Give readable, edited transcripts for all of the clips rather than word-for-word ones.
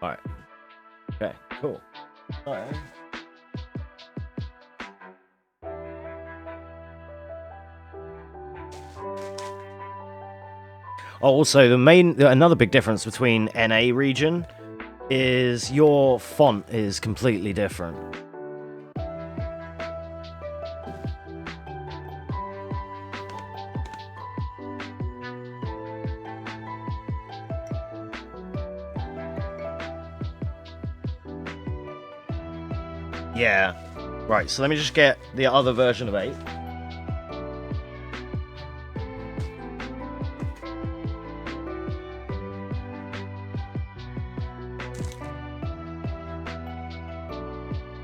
All right. Okay. Cool. All right. Oh, also another big difference between NA region is your font is completely different. Yeah. Right, so let me just get the other version of 8.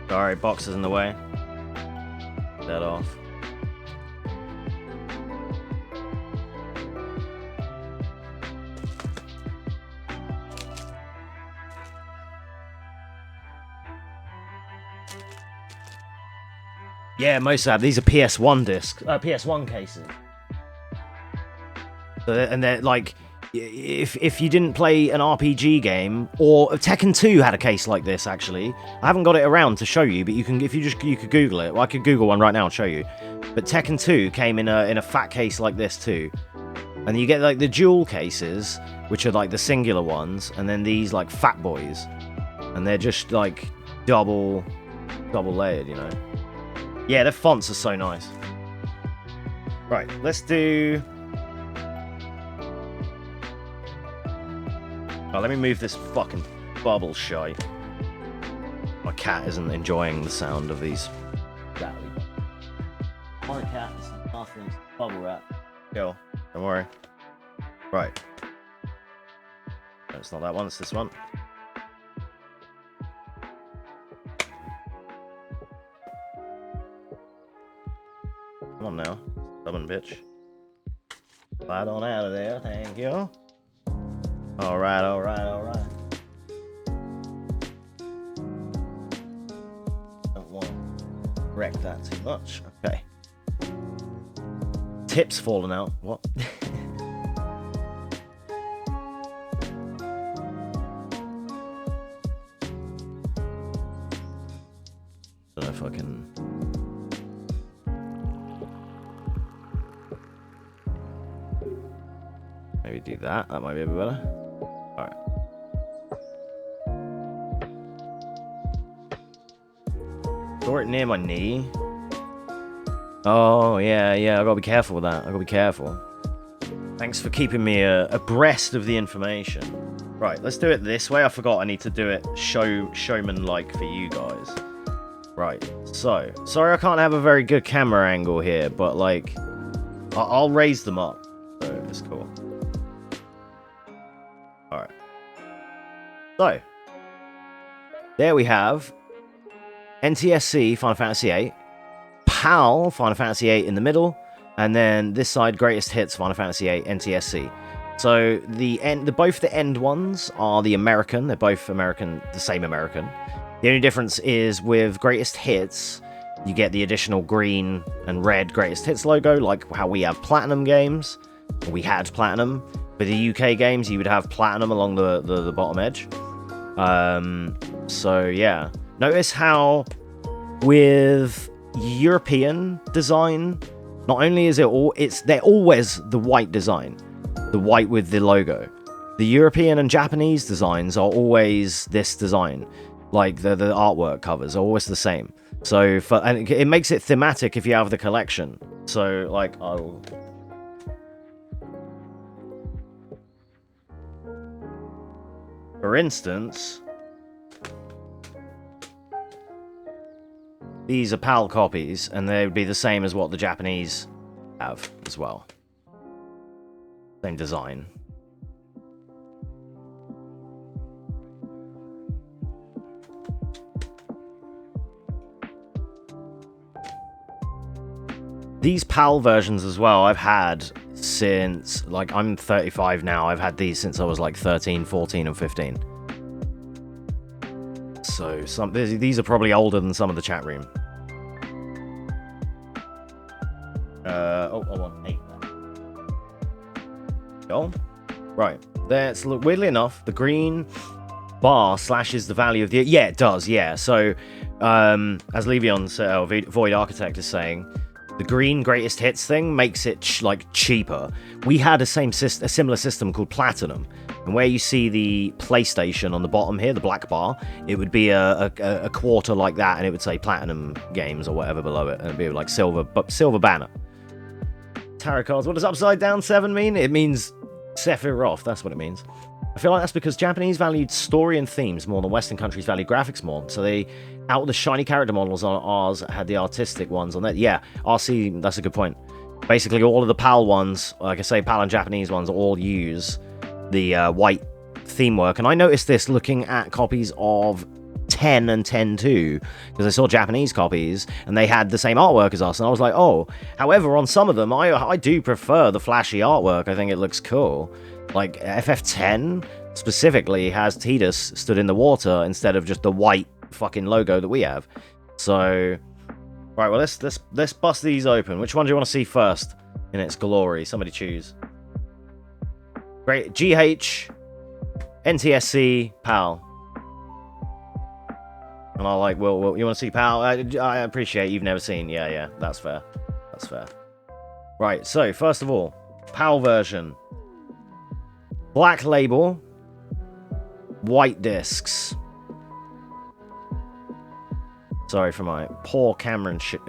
Sorry, box is in the way. That off. Yeah, most of these are PS1 PS1 cases. And they're like, if you didn't play an RPG game, or Tekken 2 had a case like this actually. I haven't got it around to show you, but you can you could Google it. Well, I could Google one right now and show you. But Tekken 2 came in a fat case like this too, and you get like the dual cases, which are like the singular ones, and then these like fat boys, and they're just like double layered, you know. Yeah, their fonts are so nice. Right, let's do. Oh, let me move this fucking bubble shy. My cat isn't enjoying the sound of these. My cat is bathroom bubble wrap. Go, don't worry. Right. No, it's not that one, it's this one. Come on now, stubborn bitch. Slide on out of there, thank you. Alright. Don't want to wreck that too much. Okay. Tip's falling out. What? Don't know if I can. Maybe do that. That might be a bit better. Alright. Store it near my knee. Oh, yeah, I gotta be careful with that. I gotta be careful. Thanks for keeping me abreast of the information. Right, let's do it this way. I forgot I need to do it showman-like for you guys. Right, so. Sorry I can't have a very good camera angle here, but, like, I'll raise them up. So, it's cool. Alright. So, there we have NTSC Final Fantasy VIII, PAL Final Fantasy VIII in the middle, and then this side Greatest Hits Final Fantasy VIII NTSC. So both the end ones are the American. They're both American, the same American. The only difference is with Greatest Hits, you get the additional green and red Greatest Hits logo, like how we have Platinum games. We had Platinum. For the UK games, you would have Platinum along the bottom edge. So yeah. Notice how with European design, not only is they're always the white design. The white with the logo. The European and Japanese designs are always this design. Like the artwork covers are always the same. So and it makes it thematic if you have the collection. So like I'll. For instance, these are PAL copies, and they would be the same as what the Japanese have as well. Same design. These PAL versions as well, I've had since, like, I'm 35 now. I've had these since I was like 13, 14, and 15. So these are probably older than some of the chat room. I want 8 now. Go. Right. That's weirdly enough, the green bar slashes the value of the... Yeah, it does, yeah. So, as Levion, Void Architect is saying, the green greatest hits thing makes it, like, cheaper. We had a similar system called Platinum, and where you see the PlayStation on the bottom here, the black bar, it would be a quarter like that, and it would say Platinum Games or whatever below it, and it'd be like silver banner. Tarot cards. What does upside down 7 mean? It means Sephiroth. That's what it means. I feel like that's because Japanese valued story and themes more than Western countries valued graphics more. So they, out of the shiny character models on ours, had the artistic ones on that. Yeah, RC, that's a good point. Basically, all of the PAL ones, like I say, PAL and Japanese ones, all use the white theme work. And I noticed this looking at copies of 10 and 10-2, because I saw Japanese copies, and they had the same artwork as us, and I was like, oh. However, on some of them, I do prefer the flashy artwork. I think it looks cool. Like, FF10 specifically has Tidus stood in the water instead of just the white fucking logo that we have. So, right, well, let's bust these open. Which one do you want to see first in its glory? Somebody choose. Great. GH, NTSC, PAL. And I like, well, you want to see PAL? I appreciate you've never seen. Yeah, that's fair. That's fair. Right, so, first of all, PAL version. Black label, white discs. Sorry for my poor cameramanship.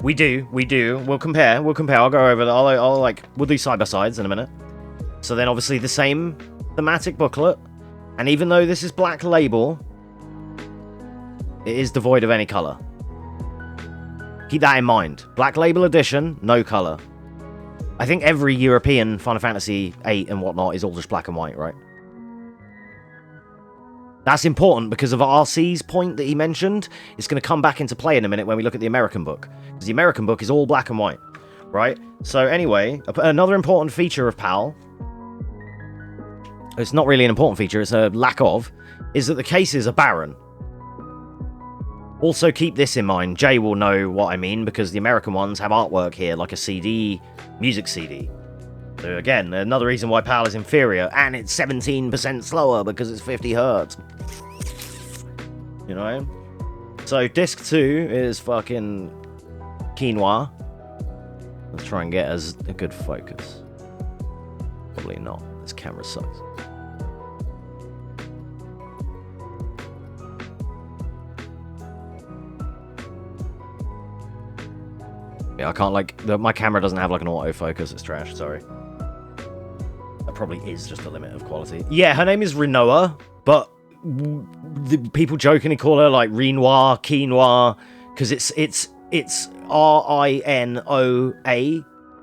We do. We'll compare. I'll go over that. We'll do side by sides in a minute. So then, obviously, the same thematic booklet, and even though this is black label, it is devoid of any color. Keep that in mind. Black Label Edition, no color. I think every European Final Fantasy VIII and whatnot is all just black and white, right? That's important because of RC's point that he mentioned. It's going to come back into play in a minute when we look at the American book. Because the American book is all black and white, right? So anyway, another important feature of PAL, it's not really an important feature, it's a lack of, is that the cases are barren. Also, keep this in mind. Jay will know what I mean, because the American ones have artwork here, like a CD, music CD. So again, another reason why PAL is inferior, and it's 17% slower because it's 50 hertz. You know? So, disc 2 is fucking quinoa. Let's try and get as a good focus. Probably not. This camera sucks. Yeah, I can't, like, my camera doesn't have, like, an autofocus. It's trash, sorry. That probably is just the limit of quality. Yeah, her name is Rinoa, but the people jokingly call her, like, Renoir, Quinoa, because it's R-I-N-O-A,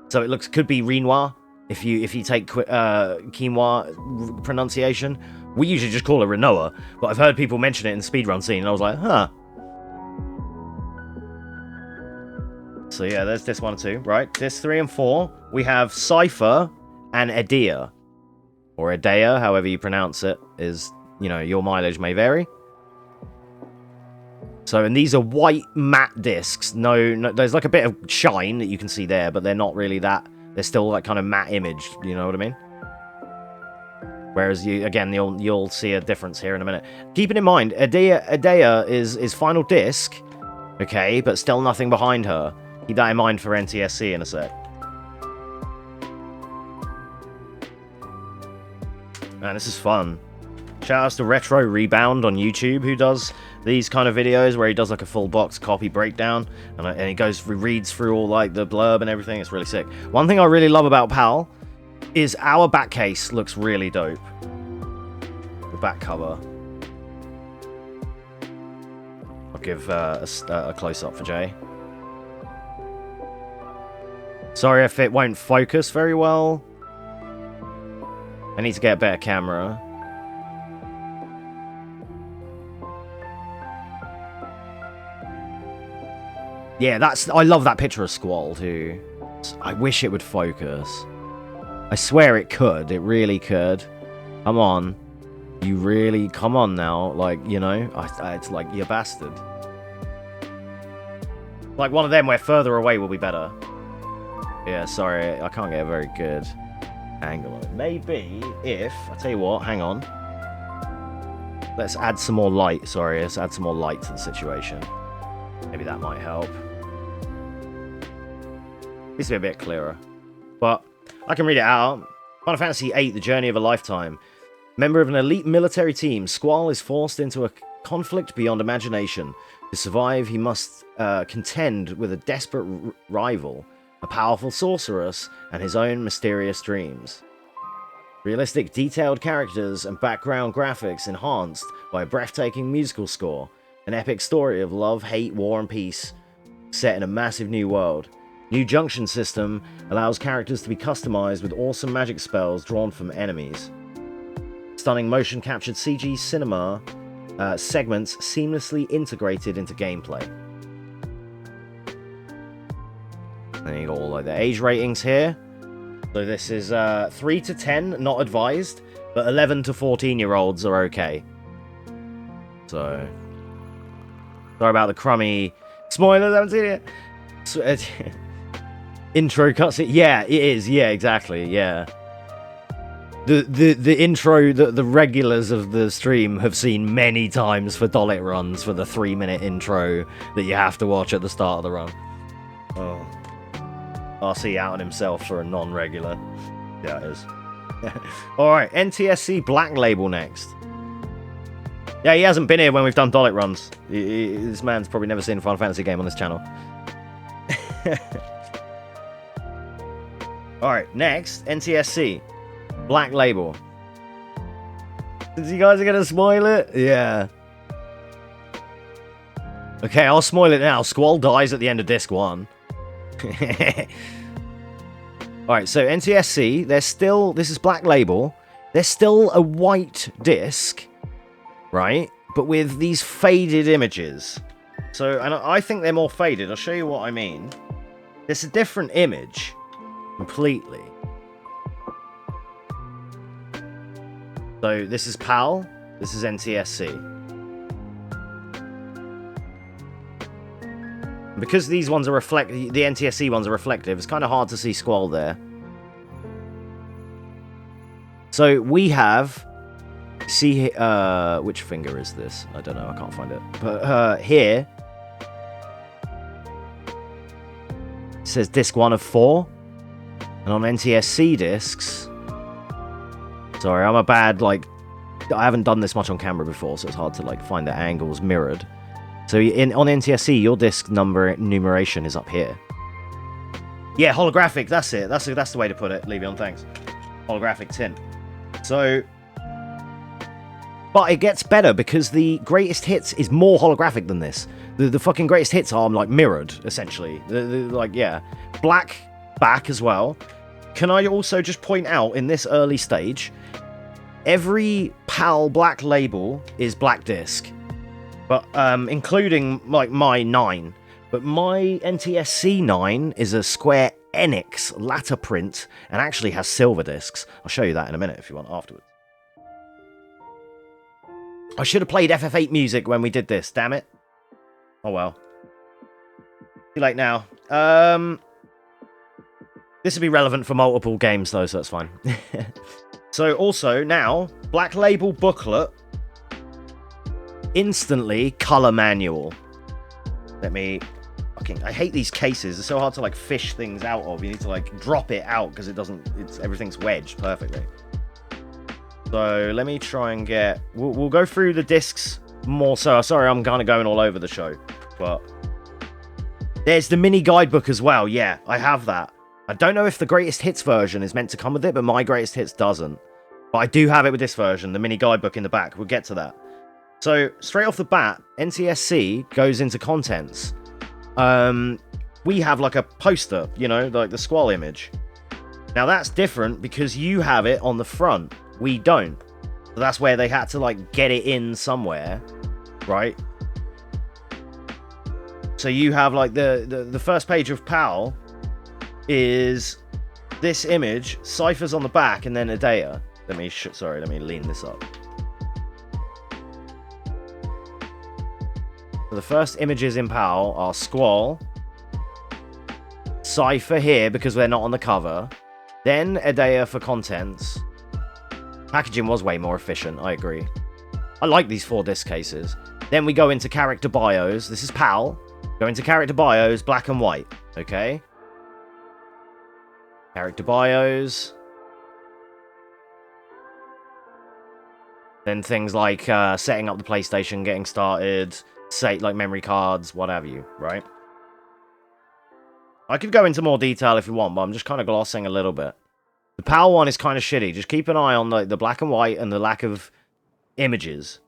so it could be Renoir, if you take quinoa pronunciation. We usually just call her Rinoa, but I've heard people mention it in the speedrun scene, and I was like, huh. So yeah, there's this one too, right? Disc 3 and 4, we have Cypher and Edea. Or Edea, however you pronounce it, is, you know, your mileage may vary. So, and these are white matte discs. No, there's like a bit of shine that you can see there, but they're not really that. They're still like kind of matte image, you know what I mean? Whereas you'll see a difference here in a minute. Keeping in mind, Edea is final disc, okay, but still nothing behind her. Keep that in mind for NTSC in a sec. Man, this is fun. Shout outs to Retro Rebound on YouTube, who does these kind of videos where he does like a full box copy breakdown, and he reads through all like the blurb and everything. It's really sick. One thing I really love about PAL is our back case looks really dope. The back cover. I'll give a close up for Jay. Sorry if it won't focus very well. I need to get a better camera. Yeah, I love that picture of Squall too. I wish it would focus. I swear it could. It really could. Come on. You really, come on now. Like, you know, it's like, you bastard. Like one of them where further away will be better. Yeah, sorry, I can't get a very good angle on it. Maybe if, I'll tell you what, hang on. Let's add some more light, sorry, let's add some more light to the situation. Maybe that might help. Needs to be a bit clearer. But I can read it out. Final Fantasy VIII, The Journey of a Lifetime. Member of an elite military team, Squall is forced into a conflict beyond imagination. To survive, he must contend with a desperate rival, a powerful sorceress, and his own mysterious dreams. Realistic, detailed characters and background graphics enhanced by a breathtaking musical score. An epic story of love, hate, war, and peace, set in a massive new world. New junction system allows characters to be customized with awesome magic spells drawn from enemies. Stunning motion-captured CG cinema segments seamlessly integrated into gameplay. Then you got all like the age ratings here. So this is 3 to 10, not advised, but 11 to 14-year-olds are okay. So, sorry about the crummy spoilers, I haven't seen it. So, intro cutscene, yeah, it is, yeah, exactly, yeah. The intro that the regulars of the stream have seen many times for Dollet runs for the 3-minute intro that you have to watch at the start of the run. Oh. RC out on himself for a non-regular. Yeah, it is. Alright, NTSC Black Label next. Yeah, he hasn't been here when we've done Dollet runs. This man's probably never seen a Final Fantasy game on this channel. Alright, next, NTSC Black Label. You guys are gonna spoil it? Yeah. Okay, I'll spoil it now. Squall dies at the end of disc 1. Alright, so NTSC, there's still, this is Black Label, there's still a white disc, right? But with these faded images. So, and I think they're more faded. I'll show you what I mean. It's a different image, completely. So, this is PAL, this is NTSC. Because these ones are the NTSC ones are reflective, it's kind of hard to see Squall there. So we have, see, which finger is this? I don't know, I can't find it. But here, it says disc 1 of 4. And on NTSC discs, sorry, I'm a bad, like, I haven't done this much on camera before, so it's hard to, like, find the angles mirrored. So on NTSC, your disc number numeration is up here. Yeah, holographic, that's it. That's the way to put it, Levion, thanks. Holographic tint. So, but it gets better because the greatest hits is more holographic than this. The fucking greatest hits are, like, mirrored, essentially. Like, yeah. Black back as well. Can I also just point out, in this early stage, every PAL Black Label is black disc. But, including, like, my 9. But my NTSC 9 is a Square Enix latter print and actually has silver discs. I'll show you that in a minute if you want afterwards. I should have played FF8 music when we did this, damn it. Oh well. Too late now. This would be relevant for multiple games though, so that's fine. So also, now, Black Label booklet. Instantly color manual. Let me fucking, I hate these cases. It's so hard to like fish things out of. You need to like drop it out because it doesn't, everything's wedged perfectly. So let me try and get, we'll go through the discs more so. Sorry, I'm kind of going all over the show, but there's the mini guidebook as well. Yeah, I have that. I don't know if the greatest hits version is meant to come with it, but my greatest hits doesn't. But I do have it with this version, the mini guidebook in the back. We'll get to that. So, straight off the bat, NTSC goes into contents. We have like a poster, you know, like the Squall image. Now that's different because you have it on the front. We don't. So that's where they had to like get it in somewhere, right? So you have like the first page of PAL is this image, Cypher's on the back, and then Adea. Let me lean this up. So the first images in PAL are Squall, Cypher here because they're not on the cover. Then Edea for contents. Packaging was way more efficient, I agree. I like these 4 disc cases. Then we go into character bios. This is PAL. Go into character bios, black and white. Okay? Character bios. Then things like setting up the PlayStation, getting started, say like memory cards, what have you, right? I could go into more detail if you want, but I'm just kind of glossing a little bit. The PAL one is kind of shitty. Just keep an eye on the black and white and the lack of images.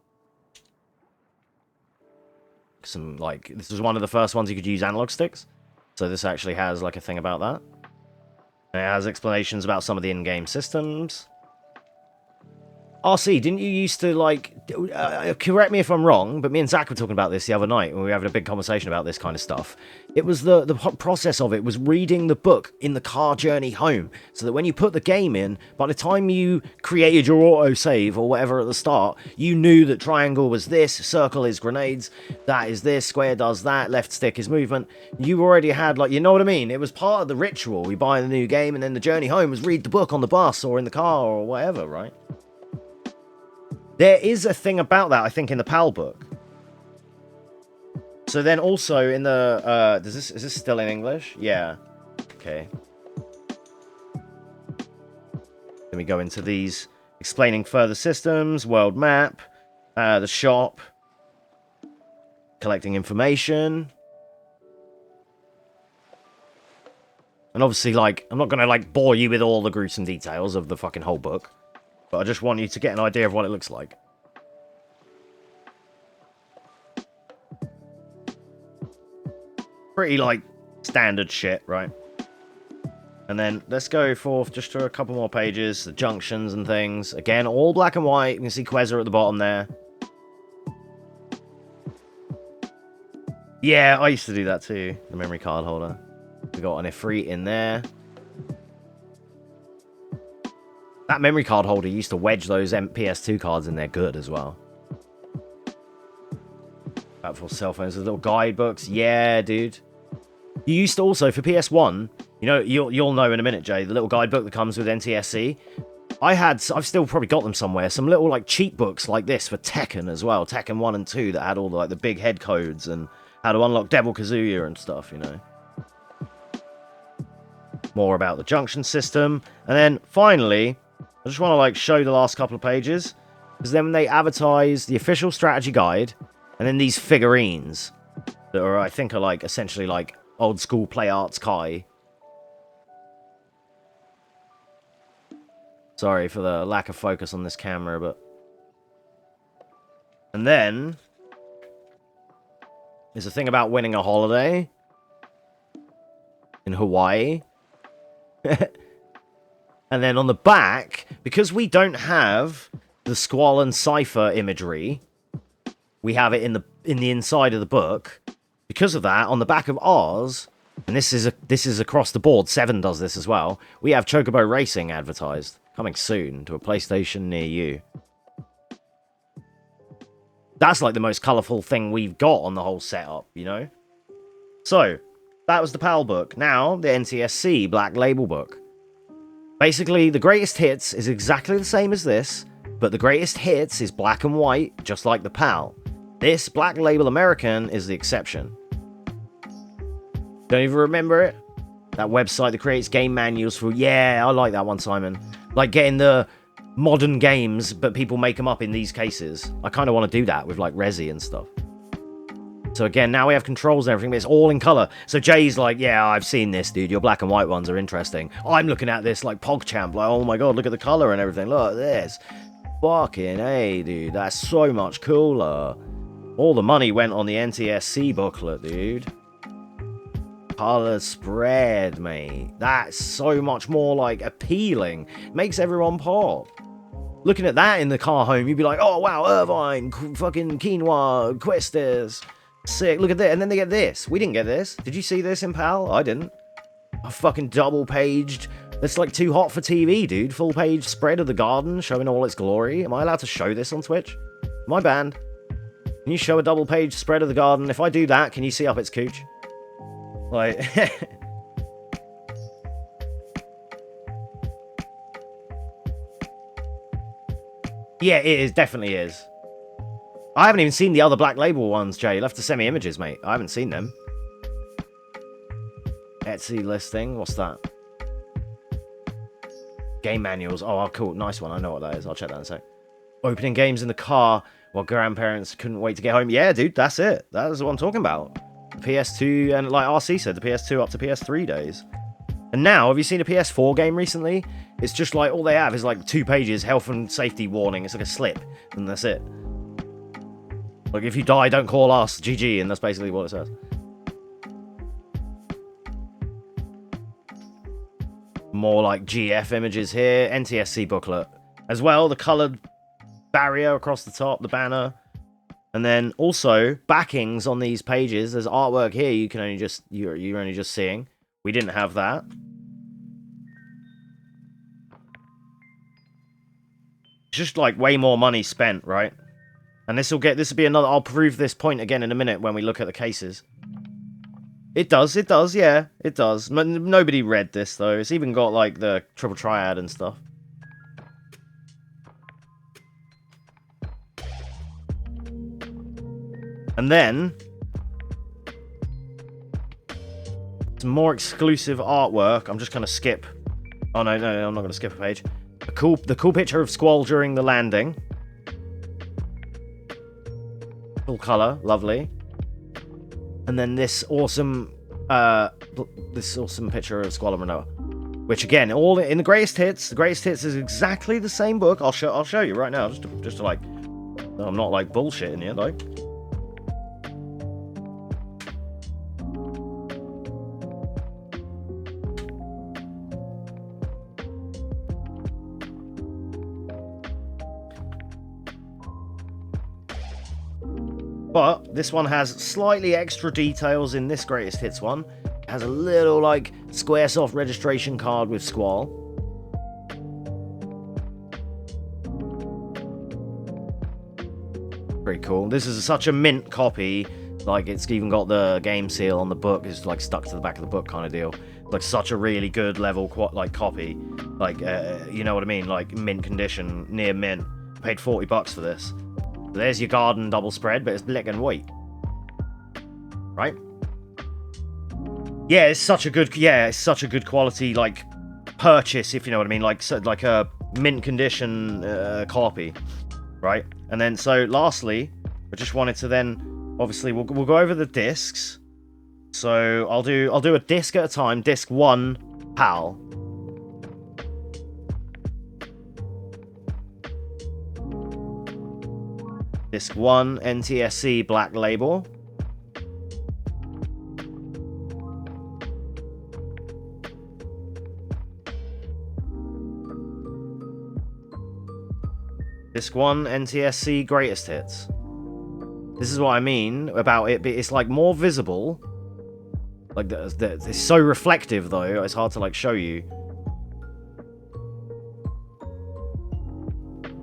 Some, like, this was one of the first ones you could use analog sticks. So this actually has, like, a thing about that. And it has explanations about some of the in-game systems. RC, didn't you used to, like... correct me if I'm wrong, but me and Zach were talking about this the other night when we were having a big conversation about this kind of stuff. It was the process of it was reading the book in the car journey home, so that when you put the game in, by the time you created your autosave or whatever at the start, you knew that triangle was this, circle is grenades, that is this, square does that, left stick is movement. You already had, like, you know what I mean? It was part of the ritual. We buy the new game, and then the journey home was read the book on the bus or in the car or whatever, right? There is a thing about that, I think, in the PAL book. So then also in the... is this still in English? Yeah. Okay. Then we go into these explaining further systems, world map, the shop, collecting information. And obviously, like, I'm not going to, like, bore you with all the gruesome details of the fucking whole book. But I just want you to get an idea of what it looks like. Pretty, like, standard shit, right? And then let's go forth just to a couple more pages. The junctions and things. Again, all black and white. You can see Quezza at the bottom there. Yeah, I used to do that too. The memory card holder. We got an Ifrit in there. That memory card holder used to wedge those PS2 cards in there good as well. Back for cell phones, the little guidebooks. Yeah, dude. You used to also, for PS1, you know, you'll know in a minute, Jay, the little guidebook that comes with NTSC. I've still probably got them somewhere. Some little, like, cheat books like this for Tekken as well. Tekken 1 and 2 that had all the, like, the big head codes and how to unlock Devil Kazuya and stuff, you know. More about the junction system. And then, finally... I just want to, like, show the last couple of pages. Because then they advertise the official strategy guide. And then these figurines. That are, I think, are, like, essentially, like, old school Play Arts Kai. Sorry for the lack of focus on this camera, but... And then... There's a thing about winning a holiday. In Hawaii. And then on the back, because we don't have the Squall and Cypher imagery, we have it in the inside of the book. Because of that, on the back of ours, and this is across the board, 7 does this as well, we have Chocobo Racing advertised. Coming soon to a PlayStation near you. That's like the most colourful thing we've got on the whole setup, you know? So, that was the PAL book. Now, the NTSC Black Label book. Basically, the greatest hits is exactly the same as this, but the greatest hits is black and white, just like the PAL. This Black Label American is the exception. Don't even remember it? That website that creates game manuals for... Yeah, I like that one, Simon. Like getting the modern games, but people make them up in these cases. I kind of want to do that with, like, Resi and stuff. So again, now we have controls and everything, but it's all in colour. So Jay's like, yeah, I've seen this, dude. Your black and white ones are interesting. I'm looking at this like PogChamp, like, oh my god, look at the colour and everything. Look at this. Fucking hey, dude. That's so much cooler. All the money went on the NTSC booklet, dude. Colour spread, mate. That's so much more, like, appealing. Makes everyone pop. Looking at that in the car home, you'd be like, oh wow, Irvine, fucking Quinoa, Questis. Sick, look at that. And then they get this. We didn't get this. Did you see this in PAL? I didn't. A fucking double-paged... That's like too hot for TV, dude. Full-page spread of the garden showing all its glory. Am I allowed to show this on Twitch? Am I banned? Can you show a double-page spread of the garden? If I do that, can you see up its cooch? Like... Yeah, it is. Definitely is. I haven't even seen the other Black Label ones, Jay. You'll have to send me images, mate. I haven't seen them. Etsy listing. What's that? Game manuals. Oh, cool. Nice one. I know what that is. I'll check that in a sec. Opening games in the car while grandparents couldn't wait to get home. Yeah, dude, that's it. That's what I'm talking about. The PS2, and like RC said, the PS2 up to PS3 days. And now, have you seen a PS4 game recently? It's just like, all they have is like 2 pages, health and safety warning. It's like a slip, and that's it. Like, if you die, don't call us, GG, and that's basically what it says. More like GF images here. NTSC booklet. As well, the coloured barrier across the top, the banner. And then also, backings on these pages. There's artwork here you can only just, you're only just seeing. We didn't have that. It's just like way more money spent, right? And this will be another, I'll prove this point again in a minute when we look at the cases. It does, yeah, it does. Nobody read this, though. It's even got, like, the triple triad and stuff. And then, some more exclusive artwork. I'm just going to skip. Oh, no, I'm not going to skip a page. The cool picture of Squall during the landing. Full color, lovely. And then this awesome picture of Squall and Renoa, which again, all in the greatest hits. The greatest hits is exactly the same book. I'll show you right now, just to like, I'm not like bullshitting you, though. But this one has slightly extra details in this greatest hits one. It has a little like Squaresoft registration card with Squall. Pretty cool. This is such a mint copy. Like, it's even got the game seal on the book. It's like stuck to the back of the book kind of deal. Like, such a really good level copy. Like, you know what I mean? Like, mint condition, near mint. Paid $40 for this. There's your garden double spread, but it's black and white. Right? Yeah, it's such a good quality, like, purchase, if you know what I mean. Like a mint condition copy. Right? And then, so, lastly, I just wanted to then, obviously, we'll go over the discs. So, I'll do a disc at a time. Disc 1, PAL. Disc 1, NTSC Black Label. Disc 1, NTSC Greatest Hits. This is what I mean about it. It's like more visible. Like, it's so reflective, though. It's hard to, like, show you.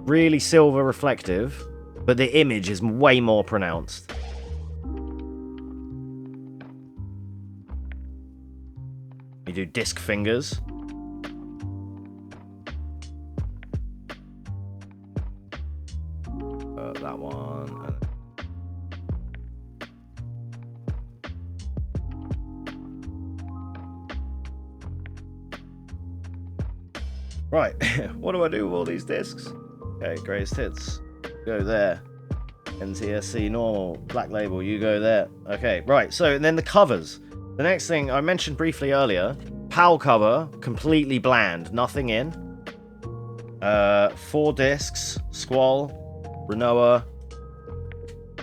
Really silver reflective. But the image is way more pronounced. You do disc fingers. That one. Right, what do I do with all these discs? Okay, greatest hits. Go there. NTSC normal. Black Label, you go there. Okay, right, so and then the covers. The next thing I mentioned briefly earlier, PAL cover, completely bland, nothing in. 4 discs, Squall, Renoa,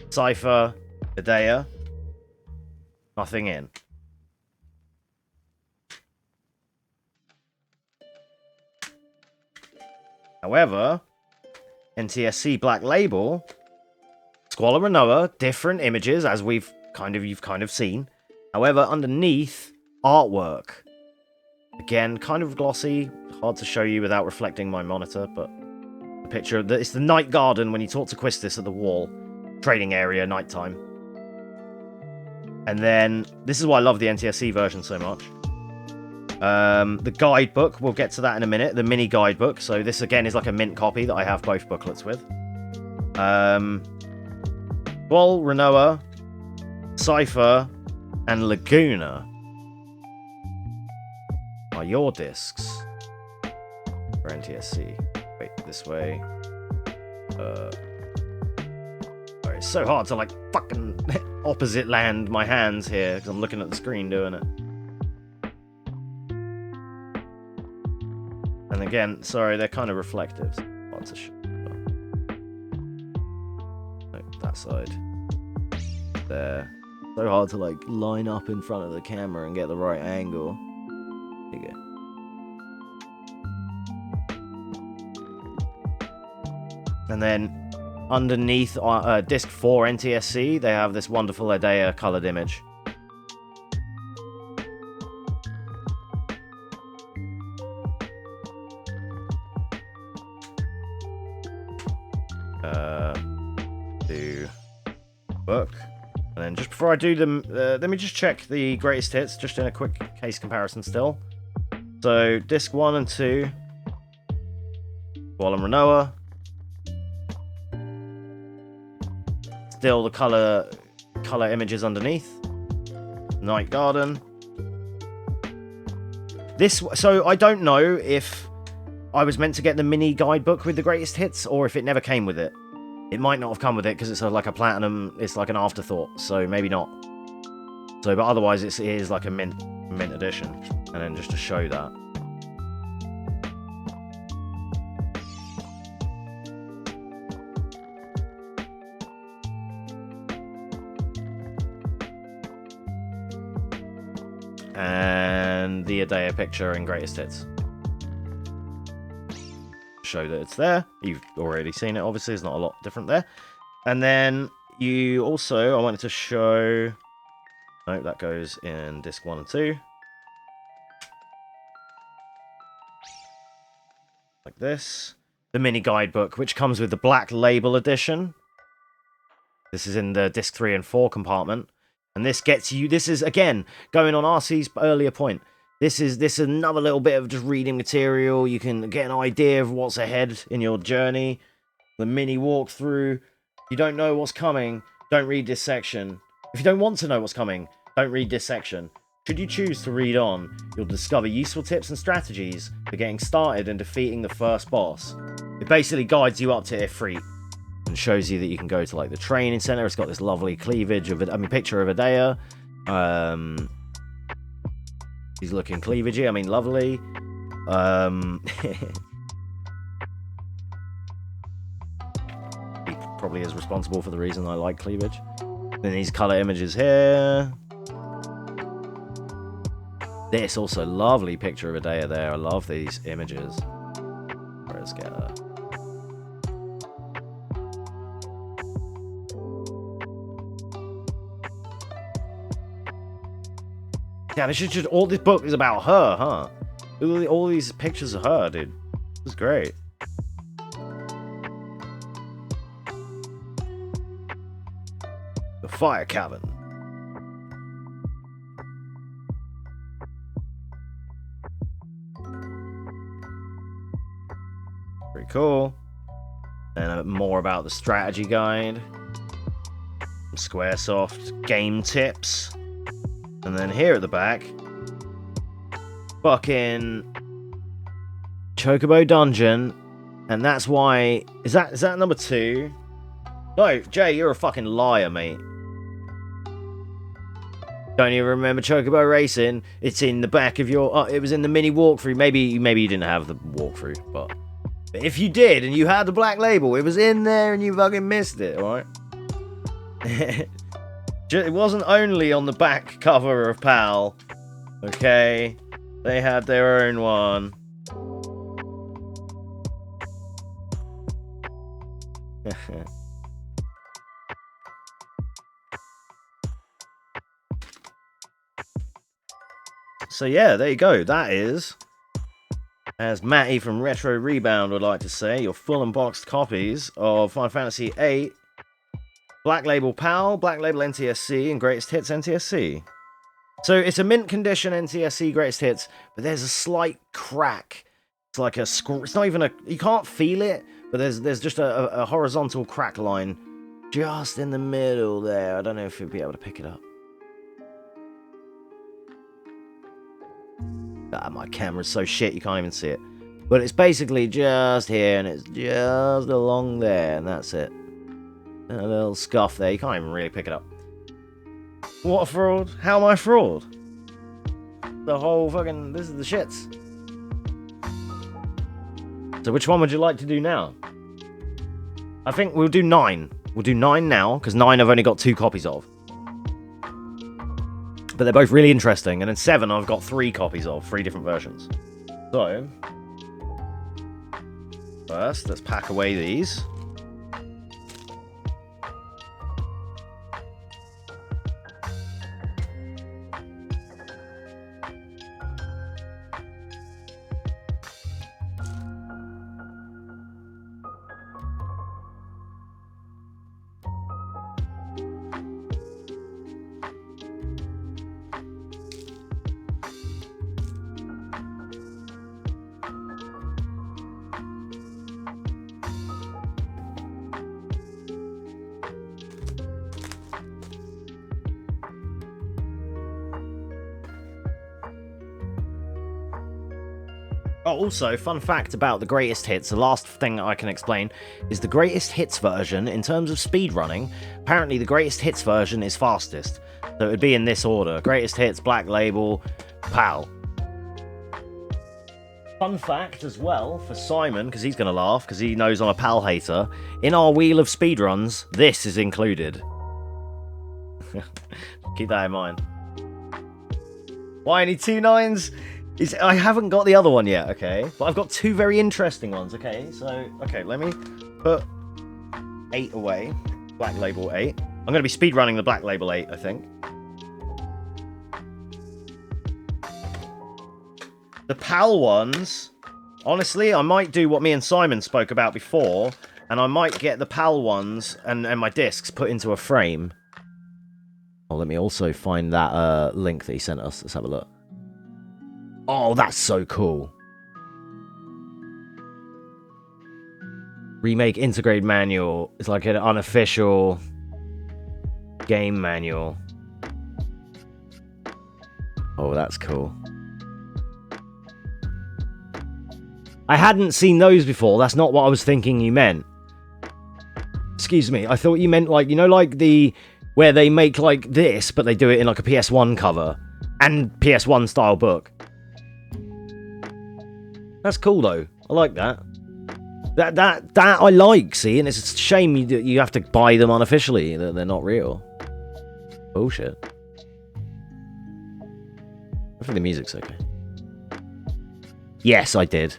Cypher, Hidea, nothing in. However, NTSC Black Label, Squall and Renoa, different images as you've kind of seen. However, underneath, artwork. Again, kind of glossy, hard to show you without reflecting my monitor, but the picture, it's the night garden when you talk to Quistis at the wall. Trading area, nighttime. And then, this is why I love the NTSC version so much. The guidebook, we'll get to that in a minute. The mini guidebook. So this again is like a mint copy that I have both booklets with. Qual, Renoa, Cypher, and Laguna are your discs for NTSC. Wait, this way. It's so hard to like fucking opposite land my hands here because I'm looking at the screen doing it. And again, sorry, they're kind of reflective. Hard to show. No, that side. There. So hard to like line up in front of the camera and get the right angle. There you go. And then underneath disc 4 NTSC, they have this wonderful Adea colored image. Do book. And then just before I do them, let me just check the greatest hits, just in a quick case comparison still. So, disc 1 and 2. Qual and Renoa. Still the color images underneath. Night Garden. So I don't know if I was meant to get the mini guidebook with the greatest hits or if it never came with it. It might not have come with it because it's like a platinum. It's like an afterthought, so maybe not. So, but otherwise, it is like a mint edition. And then just to show that. And the Adea picture in greatest hits. Show that it's there. You've already seen it, obviously. There's not a lot different there. And then you also, I wanted to show... No, that goes in disc 1 and 2. Like this. The mini guidebook, which comes with the black label edition. This is in the disc 3 and 4 compartment. And this gets you... This is, again, going on RC's earlier point. This is another little bit of just reading material. You can get an idea of what's ahead in your journey. The mini walkthrough. If you don't know what's coming, don't read this section. If you don't want to know what's coming, don't read this section. Should you choose to read on, you'll discover useful tips and strategies for getting started and defeating the first boss. It basically guides you up to Ifrit and shows you that you can go to like the training center. It's got this lovely cleavage of, picture of Adea. He's looking cleavagey. I mean, lovely. He probably is responsible for the reason I like cleavage. Then these color images here. This also lovely picture of Adea there. I love these images. Let's get her. Yeah, all this book is about her, huh? All these pictures of her, dude. This is great. The Fire Cavern. Pretty cool. And more about the strategy guide. Squaresoft game tips. And then here at the back, fucking Chocobo Dungeon, and that's why... Is that number 2? No, Jay, you're a fucking liar, mate. Don't even remember Chocobo Racing. It's in the back of your... it was in the mini walkthrough. Maybe you didn't have the walkthrough, but if you did and you had the black label, it was in there and you fucking missed it, alright? It wasn't only on the back cover of PAL, okay? They had their own one. So yeah, there you go. That is, as Matty from Retro Rebound would like to say, your full unboxed copies of Final Fantasy VIII, Black Label PAL, Black Label NTSC, and Greatest Hits NTSC. So it's a mint condition NTSC Greatest Hits, but there's a slight crack. It's like a screw. It's not even a. You can't feel it, but there's just a horizontal crack line just in the middle there. I don't know if you'll be able to pick it up. Ah, my camera's so shit you can't even see it. But it's basically just here, and it's just along there, and that's it. And a little scuff there. You can't even really pick it up. What a fraud. How am I a fraud? The whole fucking... This is the shits. So which one would you like to do now? I think we'll do 9. We'll do 9 now, because 9 I've only got 2 copies of. But they're both really interesting. And then 7 I've got 3 copies of. 3 different versions. So... First, let's pack away these. Oh, also, fun fact about the greatest hits, the last thing I can explain, is the greatest hits version, in terms of speedrunning, apparently the greatest hits version is fastest. So it would be in this order. Greatest hits, Black Label, PAL. Fun fact as well, for Simon, because he's going to laugh, because he knows I'm a PAL hater, in our wheel of speedruns, this is included. Keep that in mind. Why only 2 9s? I haven't got the other one yet, okay? But I've got 2 very interesting ones, okay? So, okay, let me put 8 away. Black Label 8. I'm going to be speedrunning the Black Label 8, I think. The PAL ones, honestly, I might do what me and Simon spoke about before, and I might get the PAL ones and my discs put into a frame. Oh, let me also find that link that he sent us. Let's have a look. Oh, that's so cool. Remake integrated manual. It's like an unofficial game manual. Oh, that's cool. I hadn't seen those before. That's not what I was thinking you meant. Excuse me. I thought you meant like, you know, like the... Where they make like this, but they do it in like a PS1 cover. And PS1 style book. That's cool though. I like that. That I like, see, and it's a shame you have to buy them unofficially, that they're not real. Bullshit. Hopefully the music's okay. Yes, I did.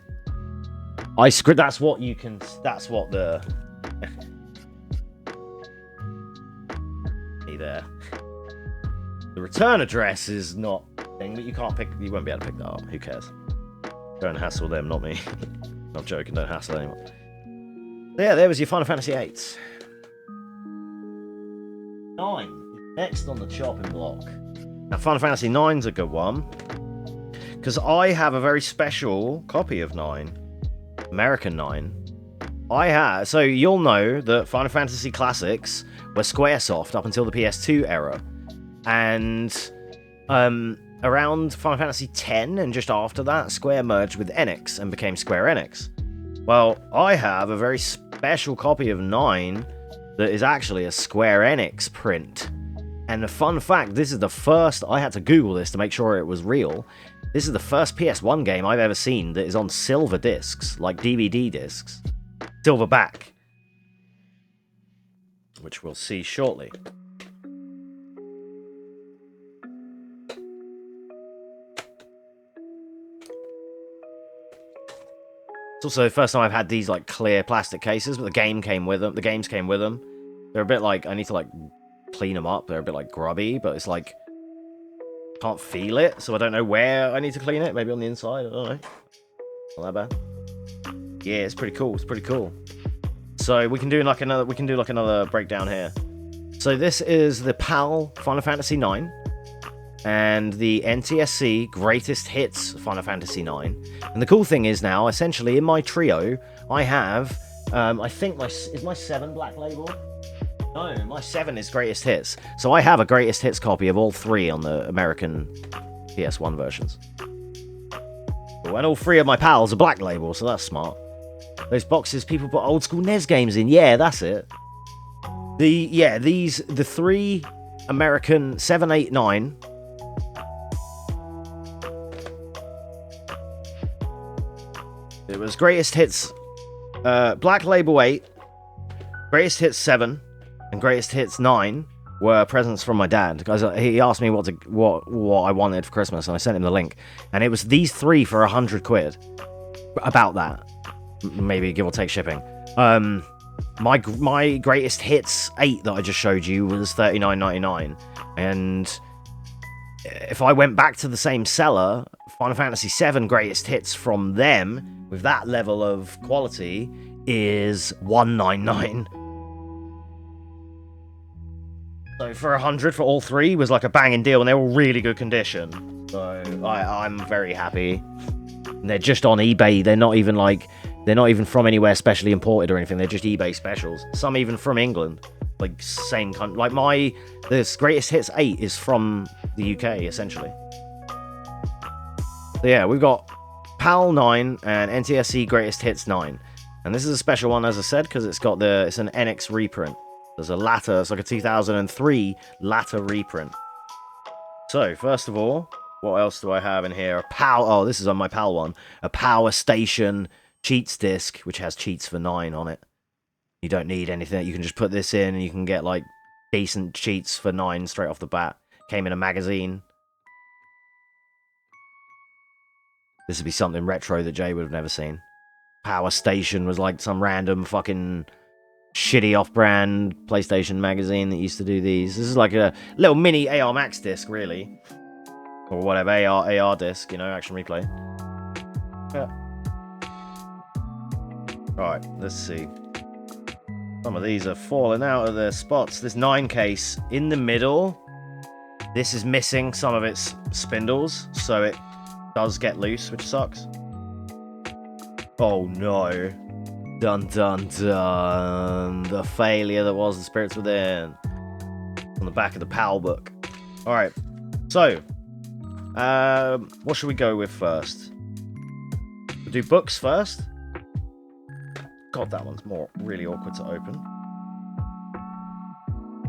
That's what you can... That's what the... Hey there. The return address is not... thing, but you can't pick... You won't be able to pick that up. Who cares? Don't hassle them, not me. Not joking, don't hassle anyone. So yeah, there was your Final Fantasy VIII. 9. Next on the chopping block. Now, Final Fantasy IX's a good one. Because I have a very special copy of 9. American 9. So you'll know that Final Fantasy Classics were Squaresoft up until the PS2 era. And... around Final Fantasy X and just after that, Square merged with Enix and became Square Enix. Well, I have a very special copy of 9 that is actually a Square Enix print. And the fun fact, this is the first... I had to Google this to make sure it was real. This is the first PS1 game I've ever seen that is on silver discs, like DVD discs. Silver back. Which we'll see shortly. It's also the first time I've had these like clear plastic cases, but the game came with them. The games came with them. They're a bit like, I need to like clean them up. They're a bit like grubby, but it's like, can't feel it, so I don't know where I need to clean it. Maybe on the inside, I don't know. Not that bad. Yeah, it's pretty cool. It's pretty cool. So we can do like another breakdown here. So this is the PAL Final Fantasy IX. and the NTSC Greatest Hits Final Fantasy 9. And the cool thing is now, essentially, in my trio, I have, I think is my 7 Black Label? No, my 7 is Greatest Hits. So I have a Greatest Hits copy of all 3 on the American PS1 versions. And all 3 of my pals are Black Label, so that's smart. Those boxes people put old school NES games in. Yeah, that's it. The 3 American 7, 8, 9. It was Greatest Hits, Black Label 8, Greatest Hits 7, and Greatest Hits 9 were presents from my dad. Because he asked me what I wanted for Christmas, and I sent him the link. And it was these 3 for 100 quid. About that. Maybe give or take shipping. My Greatest Hits 8 that I just showed you was $39.99. And if I went back to the same seller, Final Fantasy VII Greatest Hits from them, with that level of quality, is $199. So for 100 for all 3 was like a banging deal, and they're all really good condition. So I'm very happy. And they're just on eBay. They're not even from anywhere specially imported or anything. They're just eBay specials. Some even from England, like same country. Like this Greatest Hits 8 is from the UK essentially. So yeah, we've got PAL 9 and NTSC Greatest Hits 9, and this is a special one, as I said, because it's an NX reprint. There's a latter, it's like a 2003 latter reprint. So first of all, what else do I have in here? This is on my PAL one. A Power Station cheats disc, which has cheats for 9 on it. You don't need anything. You can just put this in, and you can get like decent cheats for 9 straight off the bat. Came in a magazine. This would be something retro that Jay would have never seen. Power Station was like some random fucking shitty off-brand PlayStation magazine that used to do these. This is like a little mini AR Max disc, really. Or whatever, AR disc, action replay. Yeah. Alright, let's see. Some of these are falling out of their spots. This 9 case in the middle, this is missing some of its spindles, so it does get loose, which sucks. Oh no. Dun dun dun. The failure that was the Spirits Within. On the back of the PAL book. Alright, so what should we go with first? We'll do books first. God, that one's really awkward to open.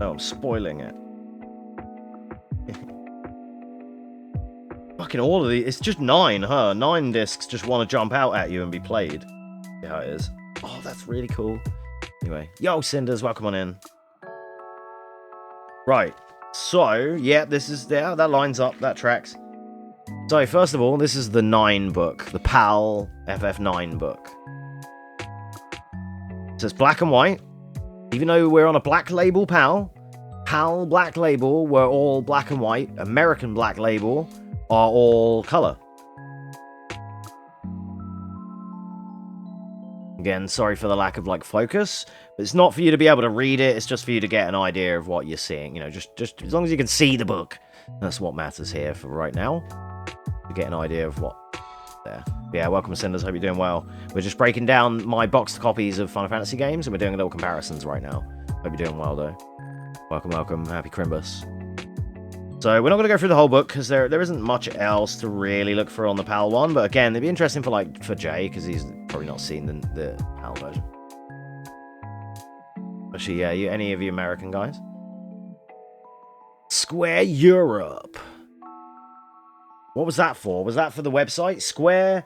Oh, I'm spoiling it. Fucking all of these. It's just 9, huh? 9 discs just want to jump out at you and be played. Yeah, it is. Oh, that's really cool. Anyway, yo, Cinders, welcome on in. Right. So, yeah, that lines up, that tracks. So, first of all, this is the 9 book, the PAL FF9 book. It says black and white. Even though we're on a Black Label PAL Black Label were all black and white. American Black Label are all color. Again, sorry for the lack of focus, but it's not for you to be able to read it. It's just for you to get an idea of what you're seeing. Just as long as you can see the book, that's what matters here for right now. To get an idea of what there. Yeah, welcome, Cinders. Hope you're doing well. We're just breaking down my boxed copies of Final Fantasy games, and we're doing little comparisons right now. Hope you're doing well, though. Welcome. Happy Crimbus. So we're not going to go through the whole book, because there isn't much else to really look for on the PAL one. But again, it'd be interesting for Jay, because he's probably not seen the PAL version. Actually, yeah, any of you American guys? Square Europe. What was that for? Was that for the website? Square...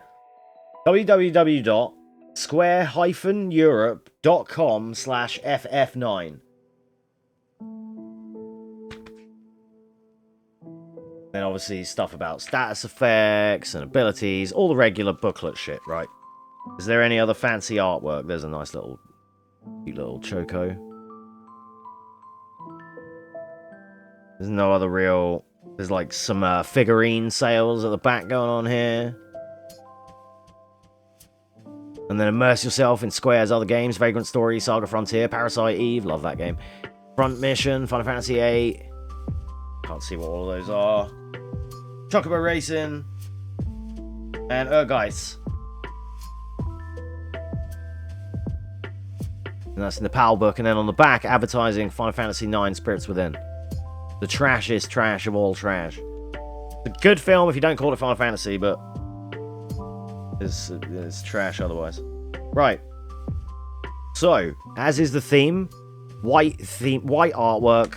www.square-europe.com/ff9. Then obviously stuff about status effects and abilities, all the regular booklet shit, right? Is there any other fancy artwork? There's a nice cute little choco. There's no other real... There's some figurine sales at the back going on here. And then immerse yourself in Square's other games. Vagrant Story, Saga Frontier, Parasite Eve. Love that game. Front Mission, Final Fantasy VIII. Can't see what all of those are. Chocobo Racing, and Urgeist. And that's in the PAL book. And then on the back, advertising Final Fantasy IX Spirits Within. The trashiest trash of all trash. It's a good film if you don't call it Final Fantasy, but it's trash otherwise. Right. So, as is the theme, white artwork,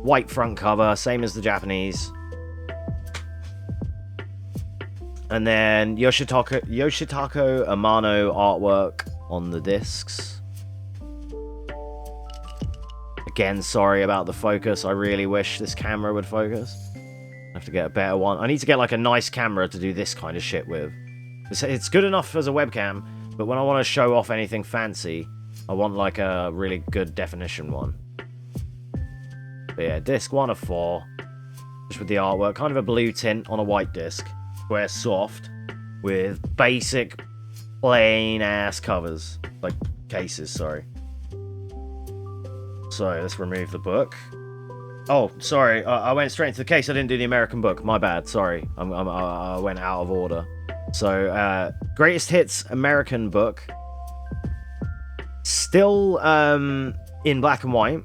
white front cover, same as the Japanese. And then Yoshitaka Amano artwork on the discs. Again, sorry about the focus. I really wish this camera would focus. I have to get a better one. I need to get like a nice camera to do this kind of shit with. It's good enough as a webcam, but when I want to show off anything fancy, I want like a really good definition one. But yeah, disc 1 of 4. Just with the artwork. Kind of a blue tint on a white disc. Square soft. With basic, plain ass covers. Like, cases, sorry. So, let's remove the book. Oh, sorry. I went straight into the case. I didn't do the American book. My bad. Sorry. I went out of order. So, Greatest Hits American book. Still in black and white.